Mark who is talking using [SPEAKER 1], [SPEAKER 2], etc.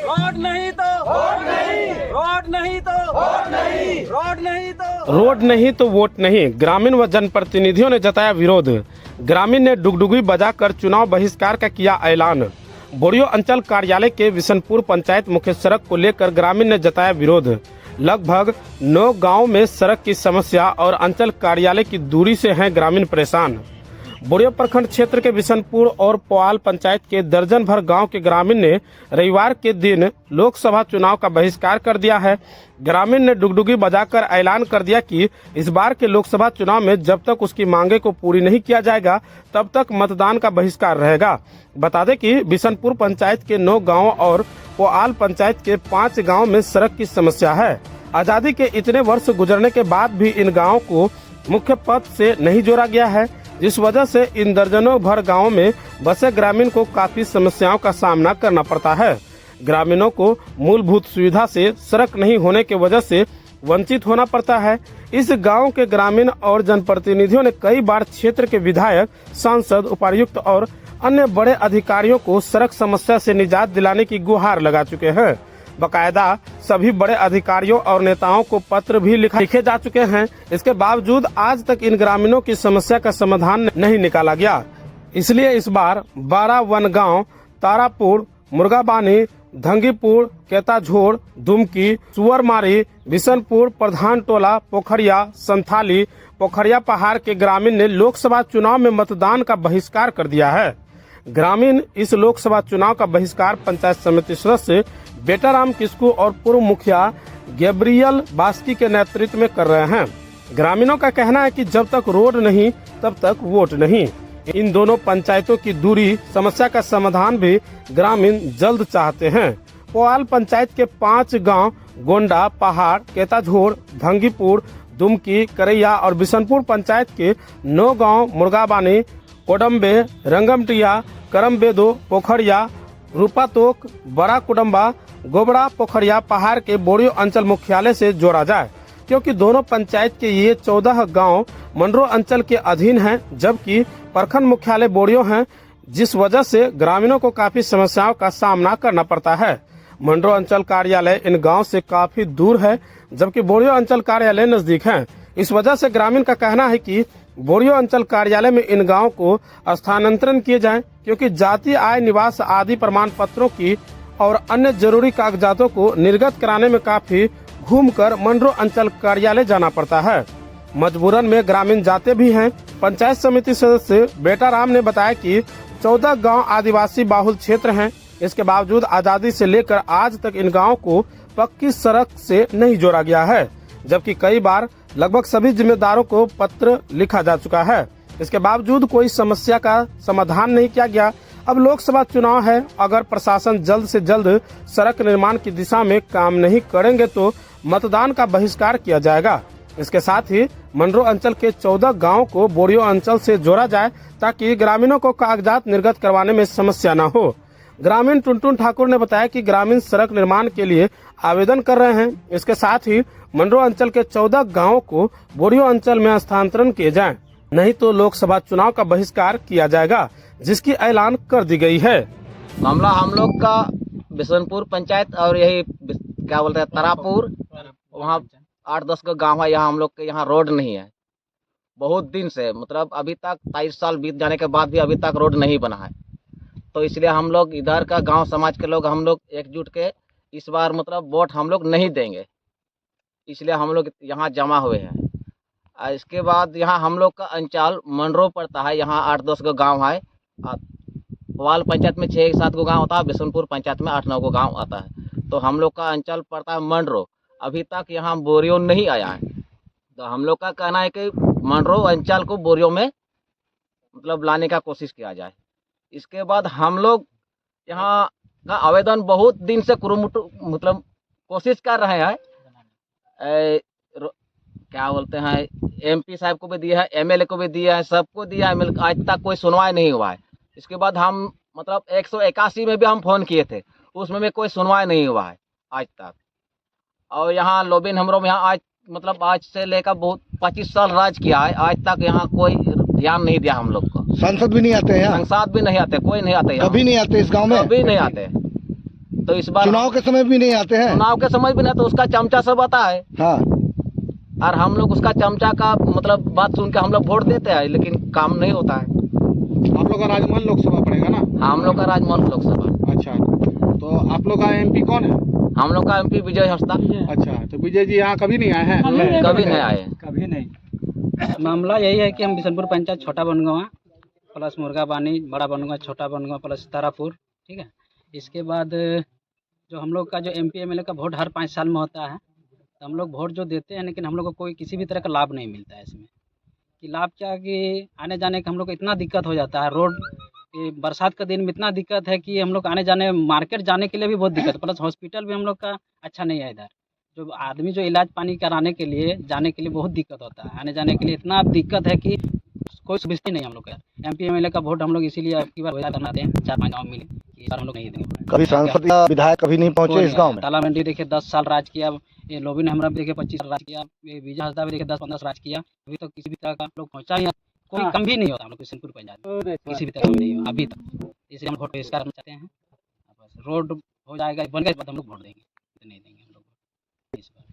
[SPEAKER 1] Road नहीं तो vote नहीं, रोड नहीं तो वोट नहीं, रोड नहीं तो
[SPEAKER 2] रोड नहीं तो वोट नहीं। ग्रामीण व जनप्रतिनिधियों ने जताया विरोध। ग्रामीण ने डुगडुगी बजाकर चुनाव बहिष्कार का किया ऐलान। बोरियो अंचल कार्यालय के बिशनपुर पंचायत मुख्य सड़क को लेकर ग्रामीण ने जताया विरोध। लगभग 9 गांव में सड़क की समस्या और अंचल कार्यालय की दूरी से हैं ग्रामीण परेशान। बोरियो प्रखंड क्षेत्र के बिशनपुर और पोआल पंचायत के दर्जन भर गांव के ग्रामीण ने रविवार के दिन लोकसभा चुनाव का बहिष्कार कर दिया है। ग्रामीण ने डुगडुगी बजाकर ऐलान कर दिया कि इस बार के लोकसभा चुनाव में जब तक उसकी मांगे को पूरी नहीं किया जाएगा तब तक मतदान का बहिष्कार रहेगा। बता दें कि बिशनपुर पंचायत के 9 गाँव और पोआल पंचायत के 5 गाँव में सड़क की समस्या है। आजादी के इतने वर्ष गुजरने के बाद भी इन गाँव को मुख्य पथ से नहीं जोड़ा गया है, जिस वजह से इन दर्जनों भर गांवों में बसे ग्रामीण को काफी समस्याओं का सामना करना पड़ता है। ग्रामीणों को मूलभूत सुविधा से सड़क नहीं होने की वजह से वंचित होना पड़ता है। इस गांव के ग्रामीण और जनप्रतिनिधियों ने कई बार क्षेत्र के विधायक, सांसद, उपायुक्त और अन्य बड़े अधिकारियों को सड़क समस्या से निजात दिलाने की गुहार लगा चुके हैं। बकायदा सभी बड़े अधिकारियों और नेताओं को पत्र भी लिखे जा चुके हैं। इसके बावजूद आज तक इन ग्रामीणों की समस्या का समाधान नहीं निकाला गया। इसलिए इस बार 12 वनगांव, तारापुर, मुर्गाबानी, धंगीपुर, केताझोड़, दुमकी, सुअरमारी, बिशनपुर, प्रधान टोला, पोखरिया, संथाली, पोखरिया पहाड़ के ग्रामीण ने लोकसभा चुनाव में मतदान का बहिष्कार कर दिया है। ग्रामीण इस लोकसभा चुनाव का बहिष्कार पंचायत समिति सदस्य बेटाराम किस्कू और पूर्व मुखिया गैब्रियल बास्की के नेतृत्व में कर रहे हैं। ग्रामीणों का कहना है कि जब तक रोड नहीं तब तक वोट नहीं। इन दोनों पंचायतों की दूरी समस्या का समाधान भी ग्रामीण जल्द चाहते हैं। पोआल पंचायत के 5 गांव गोंडा, पहाड़, केताझोड़, धंगीपुर, दुमकी, करैया और बिशनपुर पंचायत के 9 गांव मुर्गाबानी, कोडम्बे, रंगमटिया, करमबेदो, पोखरिया, रूपातोक, बड़ा कुडम्बा, गोबड़ा, पोखरिया पहाड़ के बोरियो अंचल मुख्यालय से जोड़ा जाए, क्योंकि दोनों पंचायत के ये 14 गांव मंडरो अंचल के अधीन हैं, जबकि प्रखंड मुख्यालय बोरियो हैं, जिस वजह से ग्रामीणों को काफी समस्याओं का सामना करना पड़ता है। मंडरो अंचल कार्यालय इन गांव से काफी दूर है, जबकि बोरियो अंचल कार्यालय नजदीक है। इस वजह से ग्रामीण का कहना है कि बोरियो अंचल कार्यालय में इन गांवों को स्थानांतरण किए जाएं, क्योंकि जाति, आय, निवास आदि प्रमाण पत्रों की और अन्य जरूरी कागजातों को निर्गत कराने में काफी घूमकर मंडरो अंचल कार्यालय जाना पड़ता है। मजबूरन में ग्रामीण जाते भी हैं। पंचायत समिति सदस्य बेटाराम ने बताया कि 14 गांव आदिवासी बाहुल क्षेत्र हैं। इसके बावजूद आजादी से लेकर आज तक इन गाँव को पक्की सड़क से नहीं जोड़ा गया है, जबकि कई बार लगभग सभी जिम्मेदारों को पत्र लिखा जा चुका है। इसके बावजूद कोई समस्या का समाधान नहीं किया गया। अब लोकसभा चुनाव है, अगर प्रशासन जल्द से जल्द सड़क निर्माण की दिशा में काम नहीं करेंगे तो मतदान का बहिष्कार किया जाएगा। इसके साथ ही मंडरो अंचल के 14 गाँव को बोरियो अंचल से जोड़ा जाए, ताकि ग्रामीणों को कागजात निर्गत करवाने में समस्या न हो। ग्रामीण टुनटुन ठाकुर ने बताया कि ग्रामीण सड़क निर्माण के लिए आवेदन कर रहे हैं। इसके साथ ही मंडरो अंचल के 14 गांवों को बोरियो अंचल में स्थानांतरण किए जाएं, नहीं तो लोकसभा चुनाव का बहिष्कार किया जाएगा, जिसकी ऐलान कर दी गई है।
[SPEAKER 3] मामला हम लोग का बिशनपुर पंचायत और यही क्या बोलते हैं तारापुर, वहाँ 8-10 का गाँव है। यहाँ हम लोग के यहाँ रोड नहीं है बहुत दिन से, मतलब अभी तक 23 साल बीत जाने के बाद भी अभी तक रोड नहीं बना है। तो इसलिए हम लोग इधर का गांव समाज के लोग हम लोग एकजुट के इस बार मतलब वोट हम लोग नहीं देंगे, इसलिए हम लोग यहाँ जमा हुए हैं। इसके बाद यहाँ हम लोग का अंचल मंडरो पड़ता है। यहाँ 8-10 गो गाँव है। पोआल पंचायत में 6-7 गो गाँव होता है, बिशनपुर पंचायत में 8-9 गो गाँव आता है। तो हम लोग का अंचल पड़ता है मंडरो। अभी तक यहाँ बोरियो नहीं आया है, तो हम लोग का कहना है कि मंडरो अंचल को बोरियो में मतलब लाने का कोशिश किया जाए। इसके बाद हम लोग यहाँ का आवेदन बहुत दिन से मतलब कोशिश कर रहे हैं। क्या बोलते हैं, MP साहब को भी दिया है, MLA को भी दिया है, सबको दिया है, आज तक कोई सुनवाई नहीं हुआ है। इसके बाद हम मतलब 181 में भी हम फ़ोन किए थे, उसमें भी कोई सुनवाई नहीं हुआ है आज तक। और यहाँ लोबिन हमरो में यहाँ आज मतलब आज से लेकर बहुत 25 साल राज किया है, आज तक यहाँ कोई ध्यान नहीं दिया हम लोग को।
[SPEAKER 4] सांसद भी नहीं आते हैं,
[SPEAKER 3] सांसद भी नहीं आते, कोई नहीं आते,
[SPEAKER 4] कभी नहीं आते इस गांव में,
[SPEAKER 3] कभी नहीं आते। तो इस बार
[SPEAKER 4] चुनाव के समय भी नहीं आते हैं।
[SPEAKER 3] चुनाव के समय भी ना, तो उसका चमचा सब आता है
[SPEAKER 4] हाँ,
[SPEAKER 3] और हम लोग उसका चमचा का मतलब बात सुन के हम लोग वोट देते हैं, लेकिन काम नहीं होता है।
[SPEAKER 5] आप लोग का राजमहल लोकसभा पड़ेगा ना?
[SPEAKER 3] हम लोग का राजमहल लोकसभा।
[SPEAKER 5] अच्छा, तो आप लोग का एमपी कौन है?
[SPEAKER 3] हम लोग का एमपी विजय हंसदा।
[SPEAKER 5] अच्छा, तो विजय जी यहाँ कभी नहीं आए हैं?
[SPEAKER 3] कभी नहीं आए।
[SPEAKER 1] कभी नहीं।
[SPEAKER 6] मामला यही है कि हम बिशनपुर पंचायत छोटा बनगांव प्लस मुर्गा बानी, बड़ा बनगांव, छोटा बनगांव प्लस तारापुर, ठीक है। इसके बाद जो हम लोग का जो एमपी एमएलए का वोट हर 5 साल में होता है, तो हम लोग वोट जो देते हैं, लेकिन हम लोग को कोई किसी भी तरह का लाभ नहीं मिलता है इसमें। कि लाभ क्या कि आने जाने का हम लोग को इतना दिक्कत हो जाता है, रोड ये बरसात का दिन में इतना दिक्कत है कि हम लोग आने जाने मार्केट जाने के लिए भी बहुत दिक्कत है, प्लस हॉस्पिटल भी हम लोग का अच्छा नहीं है इधर। जो आदमी जो इलाज पानी कराने के लिए जाने के लिए बहुत दिक्कत होता है, आने जाने के लिए इतना दिक्कत है कि कोई सुविधा नहीं है हम लोग का। एमपी एमएलए का वोट हम लोग इसीलिए आपकी बार वजह करना दें, 4-5 गाँव मिले कि इस बार हम लोग नहीं देंगे।
[SPEAKER 4] कभी सांसद या विधायक कभी नहीं पहुंचे इस गांव में।
[SPEAKER 6] ताला मंडी देखिए 10 साल राज किया, ये लोबी ने हमारा देखिए 25 साल राज किया, ये विजय हंसदा भी देखिए 10-15 राज किया, अभी तक किसी भी तरह का लोग पहुंचा नहीं, कोई कम भी नहीं होता हम लोग बिशनपुर पंचायत में, किसी भी तरह नहीं हुआ अभी तक। इसलिए हम वोट बहिष्कार करना चाहते हैं। बस रोड हो जाएगा, बन गया, बाद हम लोग वोट देंगे, नहीं देंगे हम लोग इस बार।